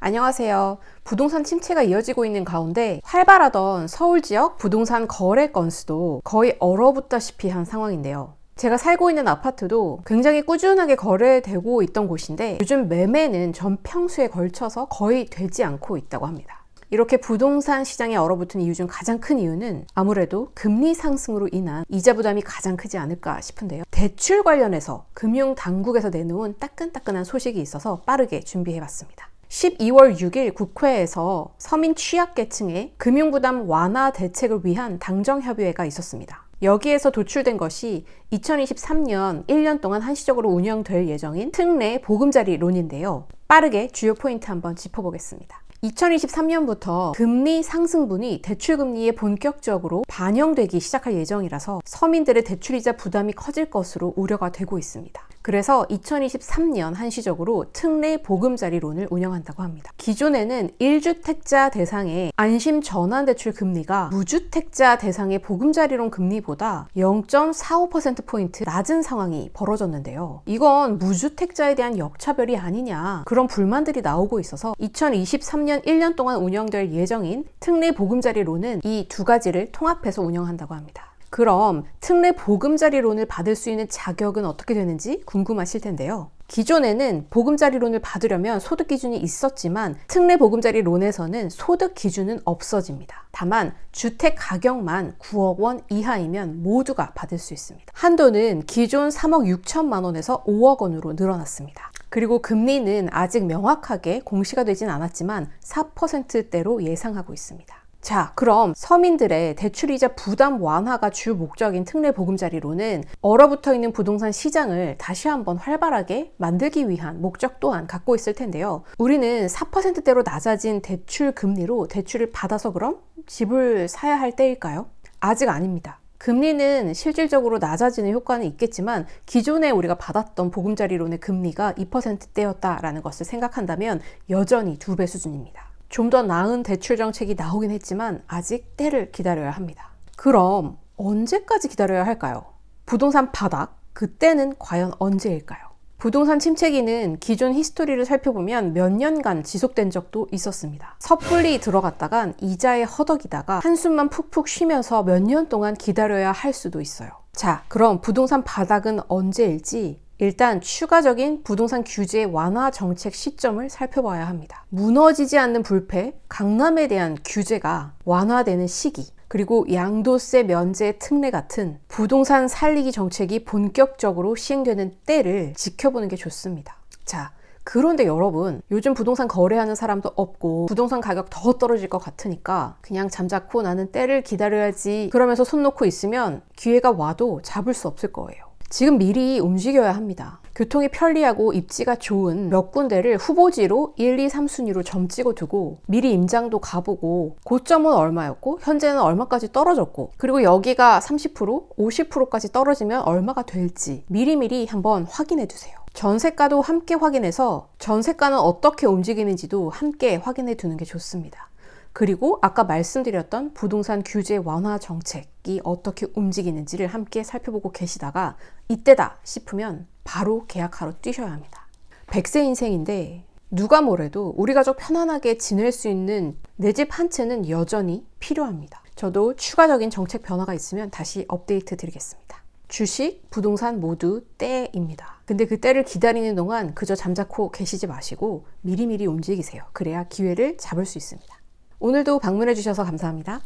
안녕하세요. 부동산 침체가 이어지고 있는 가운데 활발하던 서울 지역 부동산 거래 건수도 거의 얼어붙다시피 한 상황인데요. 제가 살고 있는 아파트도 굉장히 꾸준하게 거래되고 있던 곳인데 요즘 매매는 전평수에 걸쳐서 거의 되지 않고 있다고 합니다. 이렇게 부동산 시장에 얼어붙은 이유 중 가장 큰 이유는 아무래도 금리 상승으로 인한 이자 부담이 가장 크지 않을까 싶은데요. 대출 관련해서 금융당국에서 내놓은 따끈따끈한 소식이 있어서 빠르게 준비해봤습니다. 12월 6일 국회에서 서민 취약계층의 금융부담 완화 대책을 위한 당정협의회가 있었습니다. 여기에서 도출된 것이 2023년 1년 동안 한시적으로 운영될 예정인 특례 보금자리론인데요. 빠르게 주요 포인트 한번 짚어보겠습니다. 2023년부터 금리 상승분이 대출금리에 본격적으로 반영되기 시작할 예정이라서 서민들의 대출이자 부담이 커질 것으로 우려가 되고 있습니다. 그래서 2023년 한시적으로 특례 보금자리론을 운영한다고 합니다. 기존에는 1주택자 대상의 안심 전환대출 금리가 무주택자 대상의 보금자리론 금리보다 0.45%포인트 낮은 상황이 벌어졌는데요. 이건 무주택자에 대한 역차별이 아니냐, 그런 불만들이 나오고 있어서 2023년 1년 동안 운영될 예정인 특례 보금자리론은 이 두 가지를 통합해서 운영한다고 합니다. 그럼 특례 보금자리론을 받을 수 있는 자격은 어떻게 되는지 궁금하실 텐데요. 기존에는 보금자리론을 받으려면 소득 기준이 있었지만 특례 보금자리론에서는 소득 기준은 없어집니다. 다만 주택 가격만 9억 원 이하이면 모두가 받을 수 있습니다. 한도는 기존 3억 6천만 원에서 5억 원으로 늘어났습니다. 그리고 금리는 아직 명확하게 공시가 되진 않았지만 4%대로 예상하고 있습니다. 자, 그럼 서민들의 대출이자 부담 완화가 주 목적인 특례 보금자리론은 얼어붙어 있는 부동산 시장을 다시 한번 활발하게 만들기 위한 목적 또한 갖고 있을 텐데요. 우리는 4%대로 낮아진 대출 금리로 대출을 받아서 그럼 집을 사야 할 때일까요? 아직 아닙니다. 금리는 실질적으로 낮아지는 효과는 있겠지만 기존에 우리가 받았던 보금자리론의 금리가 2%대였다라는 것을 생각한다면 여전히 2배 수준입니다. 좀 더 나은 대출 정책이 나오긴 했지만 아직 때를 기다려야 합니다. 그럼 언제까지 기다려야 할까요? 부동산 바닥, 그때는 과연 언제일까요? 부동산 침체기는 기존 히스토리를 살펴보면 몇 년간 지속된 적도 있었습니다. 섣불리 들어갔다간 이자에 허덕이다가 한숨만 푹푹 쉬면서 몇 년 동안 기다려야 할 수도 있어요. 자, 그럼 부동산 바닥은 언제일지 일단 추가적인 부동산 규제 완화 정책 시점을 살펴봐야 합니다. 무너지지 않는 불패, 강남에 대한 규제가 완화되는 시기, 그리고 양도세 면제 특례 같은 부동산 살리기 정책이 본격적으로 시행되는 때를 지켜보는 게 좋습니다. 자, 그런데 여러분, 요즘 부동산 거래하는 사람도 없고 부동산 가격 더 떨어질 것 같으니까 그냥 잠자코 나는 때를 기다려야지 그러면서 손 놓고 있으면 기회가 와도 잡을 수 없을 거예요. 지금 미리 움직여야 합니다. 교통이 편리하고 입지가 좋은 몇 군데를 후보지로 1, 2, 3순위로 점 찍어두고 미리 임장도 가보고 고점은 얼마였고 현재는 얼마까지 떨어졌고 그리고 여기가 30%, 50%까지 떨어지면 얼마가 될지 미리미리 한번 확인해 두세요. 전세가도 함께 확인해서 전세가는 어떻게 움직이는지도 함께 확인해 두는 게 좋습니다. 그리고 아까 말씀드렸던 부동산 규제 완화 정책이 어떻게 움직이는지를 함께 살펴보고 계시다가 이때다 싶으면 바로 계약하러 뛰셔야 합니다. 100세 인생인데 누가 뭐래도 우리 가족 편안하게 지낼 수 있는 내 집 한 채는 여전히 필요합니다. 저도 추가적인 정책 변화가 있으면 다시 업데이트 드리겠습니다. 주식, 부동산 모두 때입니다. 근데 그 때를 기다리는 동안 그저 잠자코 계시지 마시고 미리미리 움직이세요. 그래야 기회를 잡을 수 있습니다. 오늘도 방문해 주셔서 감사합니다.